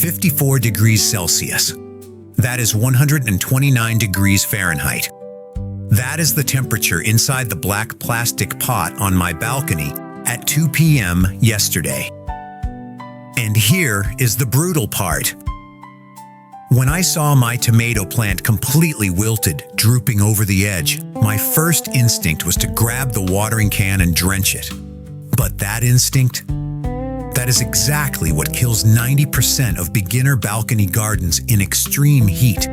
54 degrees Celsius. That is 129 degrees Fahrenheit. That is the temperature inside the black plastic pot on my balcony at 2 p.m. yesterday. And here is the brutal part. When I saw my tomato plant completely wilted, drooping over the edge, my first instinct was to grab the watering can and drench it. But that instinct? That is exactly what kills 90% of beginner balcony gardens in extreme heat.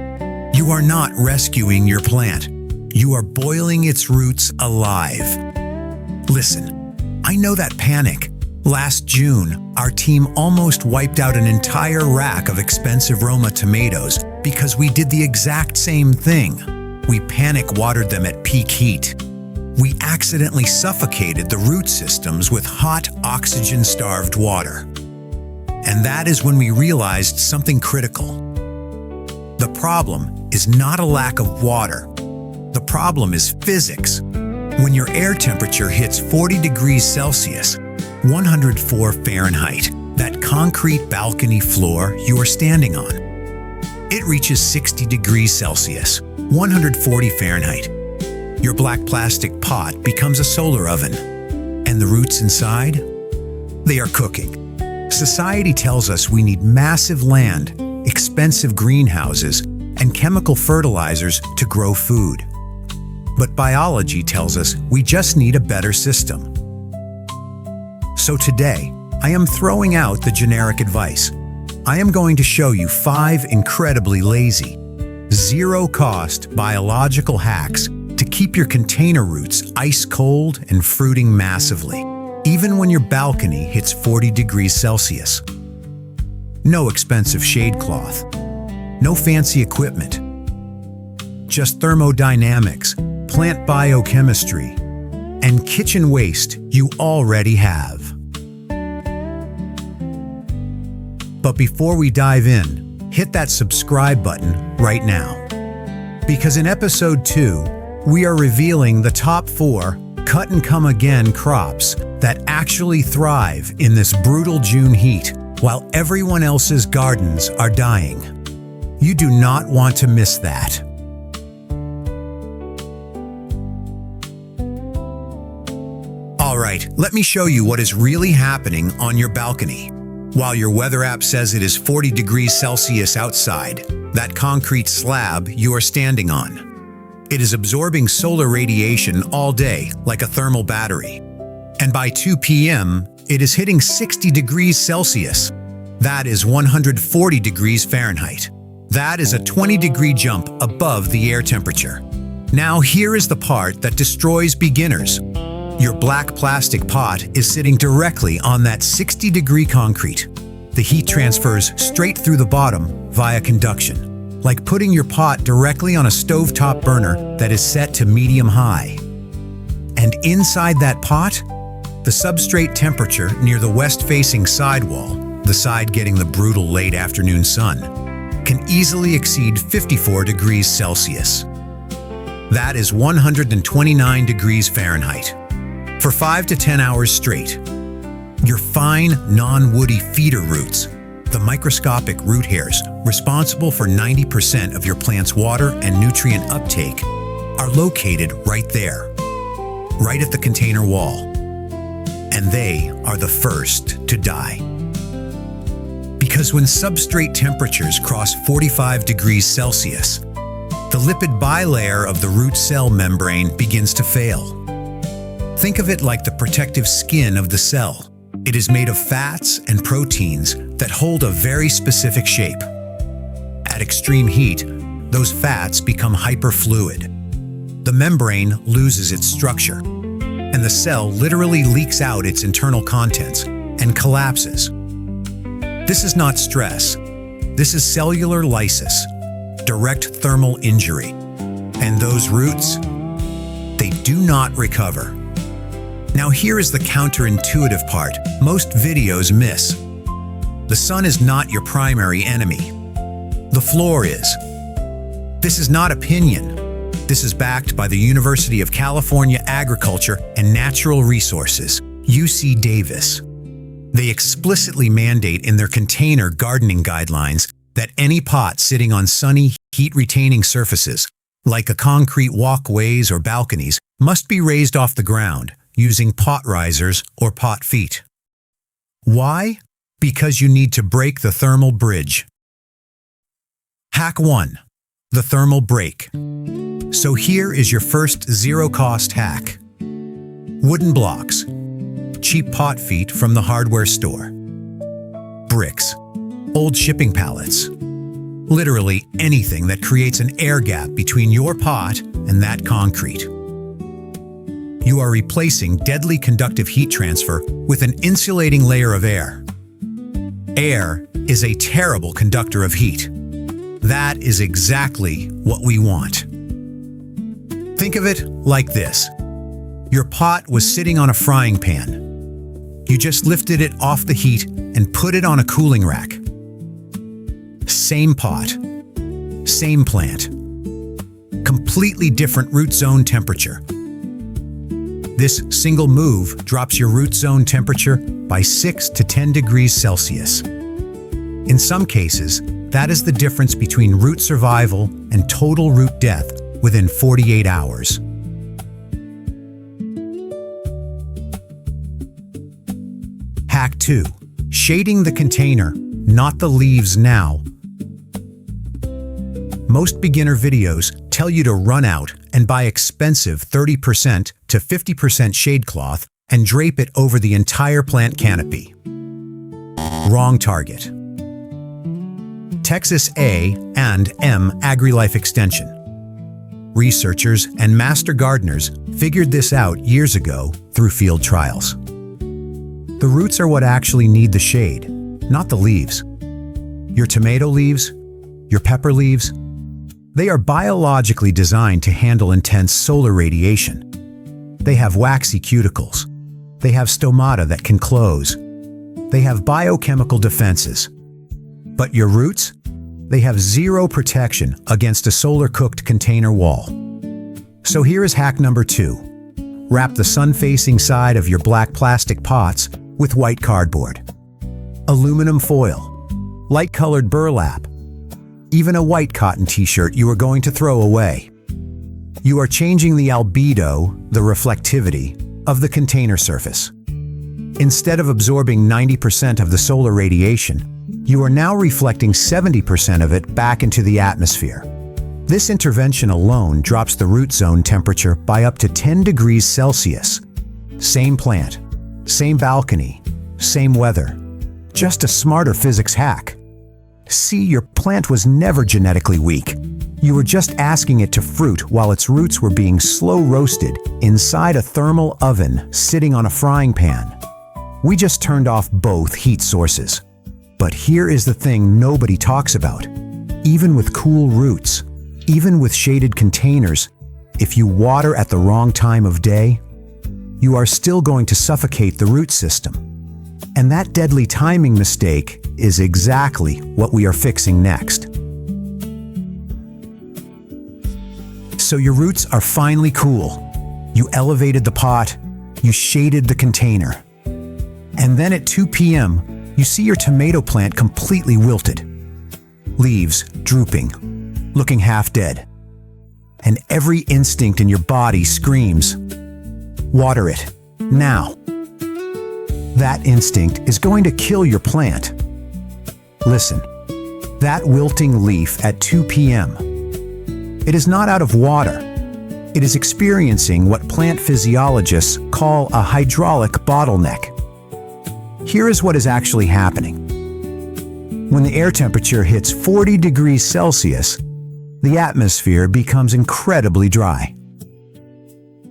You are not rescuing your plant. You are boiling its roots alive. Listen, I know that panic. Last June, our team almost wiped out an entire rack of expensive Roma tomatoes because we did the exact same thing. We panic watered them at peak heat. We accidentally suffocated the root systems with hot, oxygen-starved water. And that is when we realized something critical. The problem is not a lack of water. The problem is physics. When your air temperature hits 40 degrees Celsius, 104 Fahrenheit, that concrete balcony floor you are standing on, it reaches 60 degrees Celsius, 140 Fahrenheit. Your black plastic pot becomes a solar oven. And the roots inside? They are cooking. Society tells us we need massive land, expensive greenhouses, and chemical fertilizers to grow food. But biology tells us we just need a better system. So today, I am throwing out the generic advice. I am going to show you 5 incredibly lazy, zero-cost biological hacks to keep your container roots ice cold and fruiting massively, even when your balcony hits 40 degrees Celsius. No expensive shade cloth, no fancy equipment, just thermodynamics, plant biochemistry, and kitchen waste you already have. But before we dive in, hit that subscribe button right now. Because in episode 2, we are revealing the top 4 cut-and-come-again crops that actually thrive in this brutal June heat while everyone else's gardens are dying. You do not want to miss that. All right, let me show you what is really happening on your balcony. While your weather app says it is 40 degrees Celsius outside, that concrete slab you are standing on, it is absorbing solar radiation all day like a thermal battery. And by 2 p.m., it is hitting 60 degrees Celsius. That is 140 degrees Fahrenheit. That is a 20-degree jump above the air temperature. Now here is the part that destroys beginners. Your black plastic pot is sitting directly on that 60-degree concrete. The heat transfers straight through the bottom via conduction, like putting your pot directly on a stovetop burner that is set to medium-high. And inside that pot, the substrate temperature near the west-facing sidewall, the side getting the brutal late afternoon sun, can easily exceed 54 degrees Celsius. That is 129 degrees Fahrenheit. For 5 to 10 hours straight, your fine, non-woody feeder roots, the microscopic root hairs responsible for 90% of your plant's water and nutrient uptake, are located right there, right at the container wall. And they are the first to die. Because when substrate temperatures cross 45 degrees Celsius, the lipid bilayer of the root cell membrane begins to fail. Think of it like the protective skin of the cell. It is made of fats and proteins that hold a very specific shape. At extreme heat, those fats become hyperfluid. The membrane loses its structure, and the cell literally leaks out its internal contents and collapses. This is not stress. This is cellular lysis, direct thermal injury. And those roots, they do not recover. Now here is the counterintuitive part most videos miss. The sun is not your primary enemy. The floor is. This is not opinion. This is backed by the University of California Agriculture and Natural Resources, UC Davis. They explicitly mandate in their container gardening guidelines that any pot sitting on sunny, heat-retaining surfaces, like a concrete walkways or balconies, must be raised off the ground using pot risers or pot feet. Why? Because you need to break the thermal bridge. Hack 1. The thermal break. So here is your first zero-cost hack. Wooden blocks. Cheap pot feet from the hardware store. Bricks. Old shipping pallets. Literally anything that creates an air gap between your pot and that concrete. You are replacing deadly conductive heat transfer with an insulating layer of air. Air is a terrible conductor of heat. That is exactly what we want. Think of it like this. Your pot was sitting on a frying pan. You just lifted it off the heat and put it on a cooling rack. Same pot, same plant, completely different root zone temperature. This single move drops your root zone temperature by 6 to 10 degrees Celsius. In some cases, that is the difference between root survival and total root death within 48 hours. Hack 2. Shading the container, not the leaves now. Most beginner videos tell you to run out and buy expensive 30% to 50% shade cloth and drape it over the entire plant canopy. Wrong target. Texas A&M AgriLife Extension. Researchers and master gardeners figured this out years ago through field trials. The roots are what actually need the shade, not the leaves. Your tomato leaves, your pepper leaves, they are biologically designed to handle intense solar radiation. They have waxy cuticles. They have stomata that can close. They have biochemical defenses. But your roots? They have zero protection against a solar-cooked container wall. So here is hack number 2. Wrap the sun-facing side of your black plastic pots with white cardboard, aluminum foil, light-colored burlap, even a white cotton t-shirt you are going to throw away. You are changing the albedo, the reflectivity, of the container surface. Instead of absorbing 90% of the solar radiation, you are now reflecting 70% of it back into the atmosphere. This intervention alone drops the root zone temperature by up to 10 degrees Celsius. Same plant, same balcony, same weather. Just a smarter physics hack. See, your plant was never genetically weak. You were just asking it to fruit while its roots were being slow roasted inside a thermal oven sitting on a frying pan. We just turned off both heat sources. But here is the thing nobody talks about. Even with cool roots, even with shaded containers, if you water at the wrong time of day, you are still going to suffocate the root system. And that deadly timing mistake is exactly what we are fixing next. So your roots are finally cool. You elevated the pot, you shaded the container. And then at 2 p.m., you see your tomato plant completely wilted. Leaves drooping, looking half dead. And every instinct in your body screams, water it, now. That instinct is going to kill your plant. Listen, that wilting leaf at 2 p.m. It is not out of water. It is experiencing what plant physiologists call a hydraulic bottleneck. Here is what is actually happening. When the air temperature hits 40 degrees Celsius, the atmosphere becomes incredibly dry.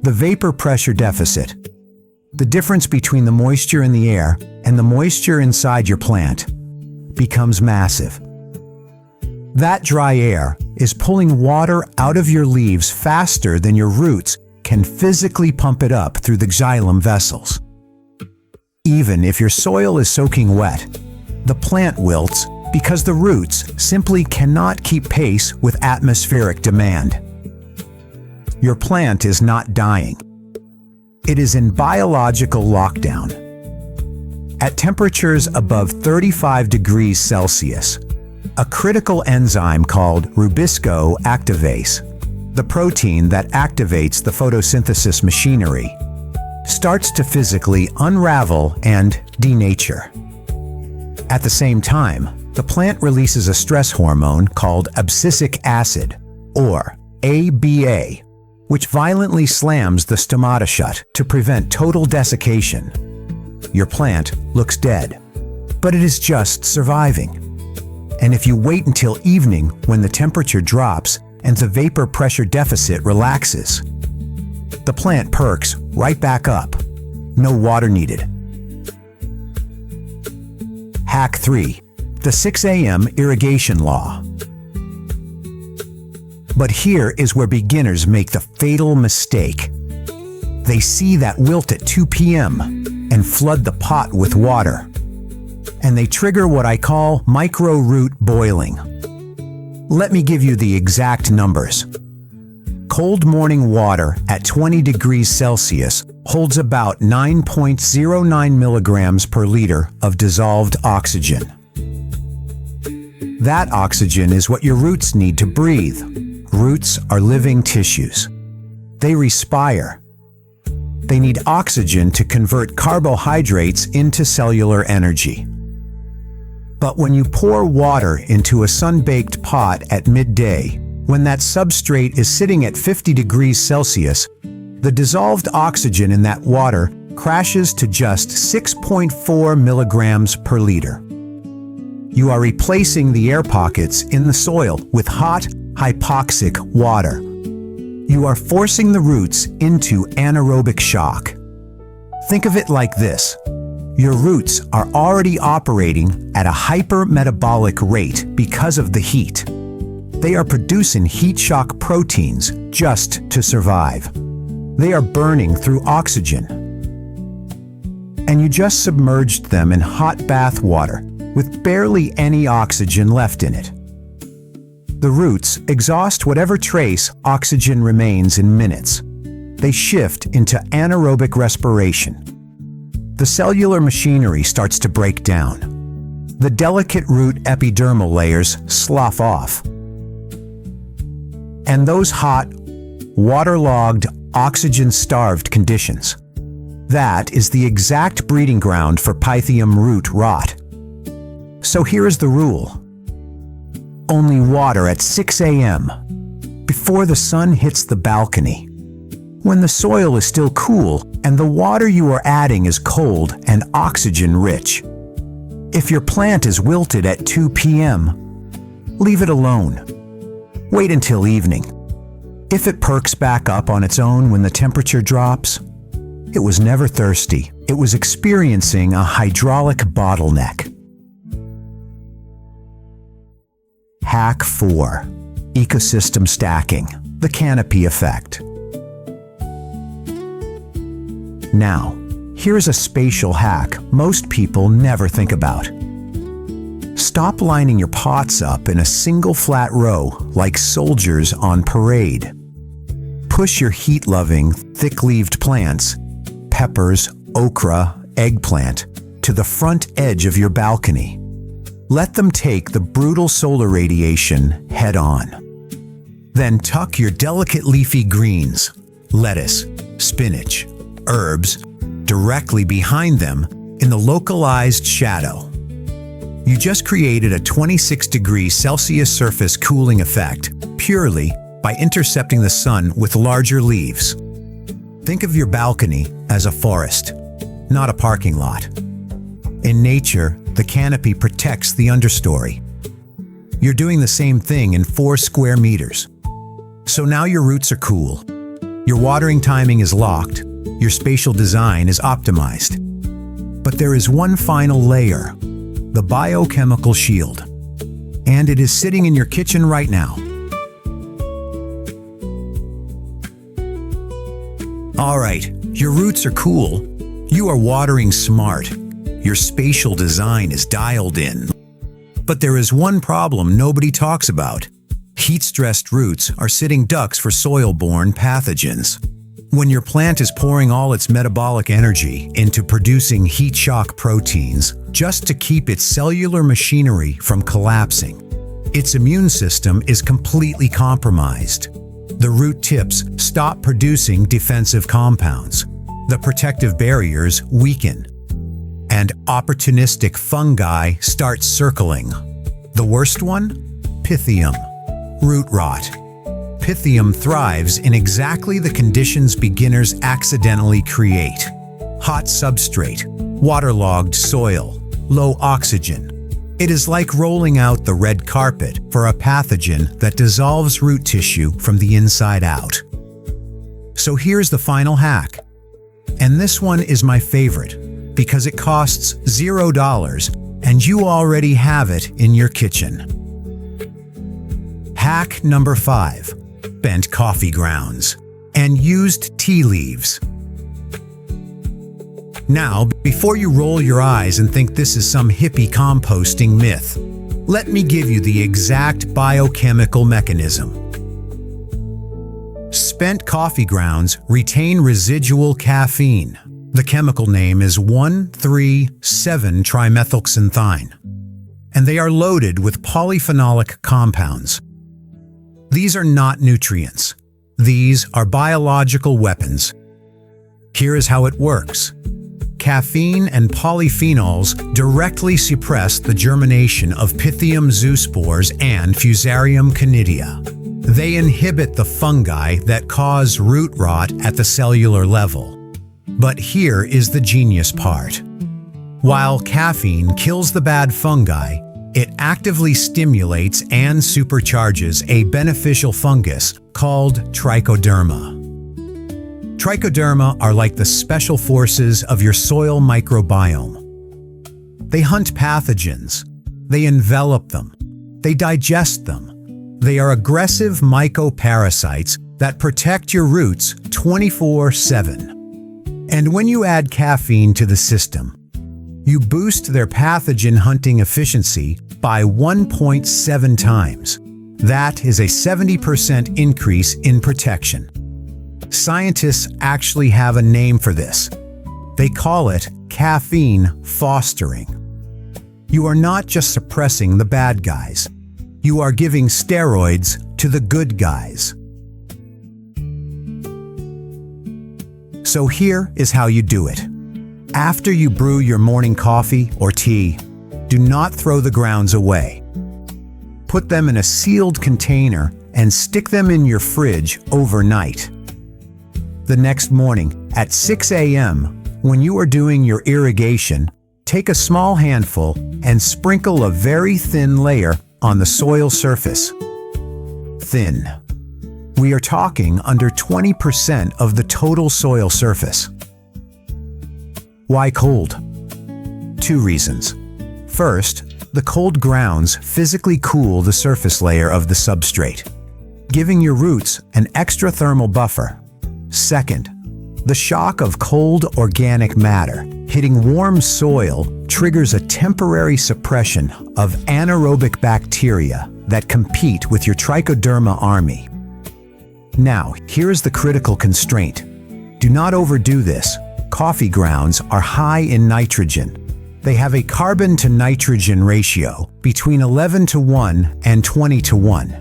The vapor pressure deficit, the difference between the moisture in the air and the moisture inside your plant, becomes massive. That dry air is pulling water out of your leaves faster than your roots can physically pump it up through the xylem vessels. Even if your soil is soaking wet, the plant wilts because the roots simply cannot keep pace with atmospheric demand. Your plant is not dying. It is in biological lockdown. At temperatures above 35 degrees Celsius, a critical enzyme called rubisco activase, the protein that activates the photosynthesis machinery, starts to physically unravel and denature. At the same time, the plant releases a stress hormone called abscisic acid, or ABA, which violently slams the stomata shut to prevent total desiccation. Your plant looks dead, but it is just surviving. And if you wait until evening when the temperature drops and the vapor pressure deficit relaxes, the plant perks right back up. No water needed. Hack 3. The 6 a.m. irrigation law. But here is where beginners make the fatal mistake. They see that wilt at 2 p.m. and flood the pot with water. And they trigger what I call micro-root boiling. Let me give you the exact numbers. Cold morning water at 20 degrees Celsius holds about 9.09 milligrams per liter of dissolved oxygen. That oxygen is what your roots need to breathe. Roots are living tissues. They respire. They need oxygen to convert carbohydrates into cellular energy. But when you pour water into a sun-baked pot at midday, when that substrate is sitting at 50 degrees Celsius, the dissolved oxygen in that water crashes to just 6.4 milligrams per liter. You are replacing the air pockets in the soil with hot, hypoxic water. You are forcing the roots into anaerobic shock. Think of it like this. Your roots are already operating at a hypermetabolic rate because of the heat. They are producing heat shock proteins just to survive. They are burning through oxygen. And you just submerged them in hot bath water with barely any oxygen left in it. The roots exhaust whatever trace oxygen remains in minutes. They shift into anaerobic respiration. The cellular machinery starts to break down. The delicate root epidermal layers slough off. And those hot, waterlogged, oxygen-starved conditions, that is the exact breeding ground for Pythium root rot. So here is the rule. Only water at 6 a.m. before the sun hits the balcony. When the soil is still cool and the water you are adding is cold and oxygen-rich. If your plant is wilted at 2 p.m., leave it alone. Wait until evening. If it perks back up on its own when the temperature drops, it was never thirsty. It was experiencing a hydraulic bottleneck. Hack 4. Ecosystem stacking. The canopy effect. Now, here's a spatial hack most people never think about. Stop lining your pots up in a single flat row like soldiers on parade. Push your heat-loving, thick-leaved plants, peppers, okra, eggplant, to the front edge of your balcony. Let them take the brutal solar radiation head-on. Then tuck your delicate leafy greens, lettuce, spinach, herbs, directly behind them in the localized shadow. You just created a 26 degrees Celsius surface cooling effect purely by intercepting the sun with larger leaves. Think of your balcony as a forest, not a parking lot. In nature, the canopy protects the understory. You're doing the same thing in 4 square meters. So now your roots are cool. Your watering timing is locked. Your spatial design is optimized. But there is one final layer, the biochemical shield. And it is sitting in your kitchen right now. All right, your roots are cool. You are watering smart. Your spatial design is dialed in. But there is one problem nobody talks about. Heat-stressed roots are sitting ducks for soil-borne pathogens. When your plant is pouring all its metabolic energy into producing heat shock proteins just to keep its cellular machinery from collapsing, its immune system is completely compromised. The root tips stop producing defensive compounds. The protective barriers weaken, and opportunistic fungi start circling. The worst one? Pythium. Root rot. Pythium thrives in exactly the conditions beginners accidentally create. Hot substrate, waterlogged soil, low oxygen. It is like rolling out the red carpet for a pathogen that dissolves root tissue from the inside out. So here's the final hack. And this one is my favorite because it costs $0 and you already have it in your kitchen. Hack number 5. Bent coffee grounds and used tea leaves. Now, before you roll your eyes and think this is some hippie composting myth, let me give you the exact biochemical mechanism. Spent coffee grounds retain residual caffeine. The chemical name is 1,3,7-trimethylxanthine, and they are loaded with polyphenolic compounds. These are not nutrients. These are biological weapons. Here is how it works. Caffeine and polyphenols directly suppress the germination of Pythium zoospores and Fusarium conidia. They inhibit the fungi that cause root rot at the cellular level. But here is the genius part. While caffeine kills the bad fungi, it actively stimulates and supercharges a beneficial fungus called trichoderma. Trichoderma are like the special forces of your soil microbiome. They hunt pathogens. They envelop them. They digest them. They are aggressive mycoparasites that protect your roots 24/7. And when you add caffeine to the system, you boost their pathogen hunting efficiency by 1.7 times. That is a 70% increase in protection. Scientists actually have a name for this. They call it caffeine fostering. You are not just suppressing the bad guys. You are giving steroids to the good guys. So here is how you do it. After you brew your morning coffee or tea, do not throw the grounds away. Put them in a sealed container and stick them in your fridge overnight. The next morning at 6 a.m., when you are doing your irrigation, take a small handful and sprinkle a very thin layer on the soil surface. Thin. We are talking under 20% of the total soil surface. Why cold? 2 reasons. First, the cold grounds physically cool the surface layer of the substrate, giving your roots an extra thermal buffer. Second, the shock of cold organic matter hitting warm soil triggers a temporary suppression of anaerobic bacteria that compete with your trichoderma army. Now, here is the critical constraint. Do not overdo this. Coffee grounds are high in nitrogen. They have a carbon to nitrogen ratio between 11:1 and 20:1.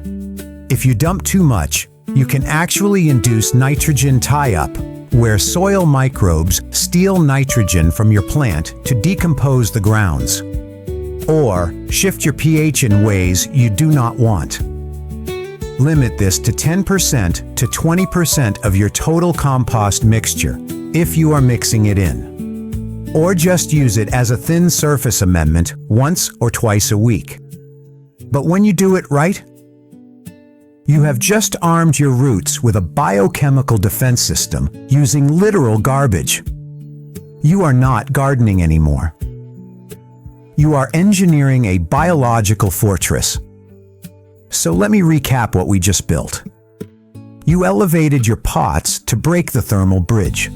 If you dump too much, you can actually induce nitrogen tie-up, where soil microbes steal nitrogen from your plant to decompose the grounds, or shift your pH in ways you do not want. Limit this to 10% to 20% of your total compost mixture if you are mixing it in, or just use it as a thin surface amendment once or twice a week. But when you do it right, you have just armed your roots with a biochemical defense system using literal garbage. You are not gardening anymore. You are engineering a biological fortress. So let me recap what we just built. You elevated your pots to break the thermal bridge.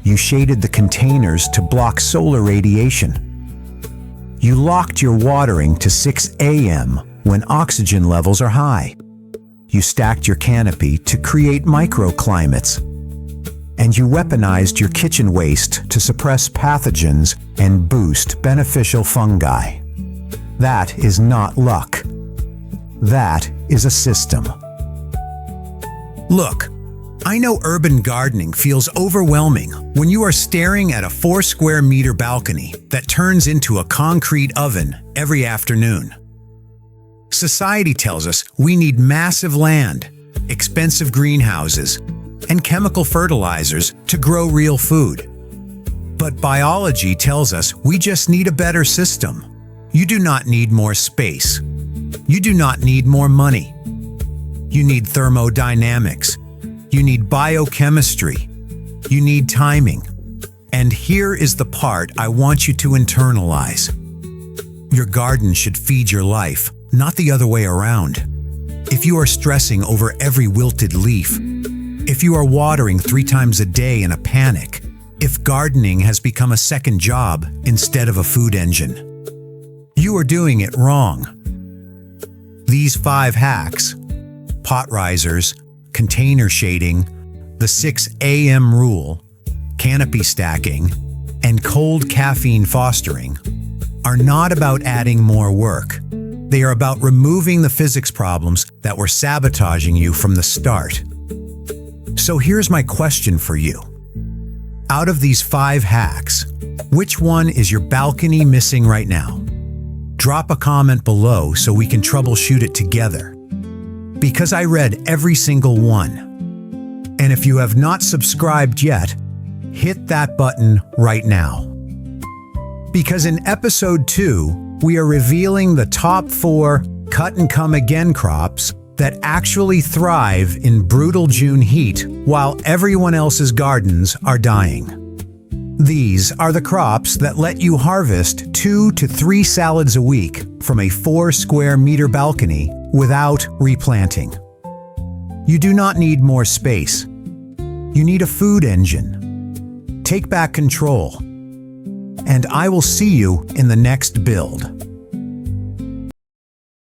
You shaded the containers to block solar radiation. You locked your watering to 6 a.m. when oxygen levels are high. You stacked your canopy to create microclimates. and you weaponized your kitchen waste to suppress pathogens and boost beneficial fungi. That is not luck. That is a system. Look, I know urban gardening feels overwhelming when you are staring at a 4-square-meter balcony that turns into a concrete oven every afternoon. Society tells us we need massive land, expensive greenhouses, and chemical fertilizers to grow real food. But biology tells us we just need a better system. You do not need more space. You do not need more money. You need thermodynamics. You need biochemistry. You need timing. And here is the part I want you to internalize. Your garden should feed your life, not the other way around. If you are stressing over every wilted leaf, if you are watering 3 times a day in a panic, if gardening has become a second job instead of a food engine, you are doing it wrong. These 5 hacks, pot risers, container shading, the 6 a.m. rule, canopy stacking, and cold caffeine fostering, are not about adding more work. They are about removing the physics problems that were sabotaging you from the start. So here's my question for you. Out of these 5 hacks, which one is your balcony missing right now? Drop a comment below so we can troubleshoot it together. Because I read every single one. And if you have not subscribed yet, hit that button right now. Because in episode 2, we are revealing the top 4 cut and come again crops that actually thrive in brutal June heat while everyone else's gardens are dying. These are the crops that let you harvest 2 to 3 salads a week from a 4-square-meter balcony without replanting. You do not need more space. You need a food engine. Take back control. And I will see you in the next build.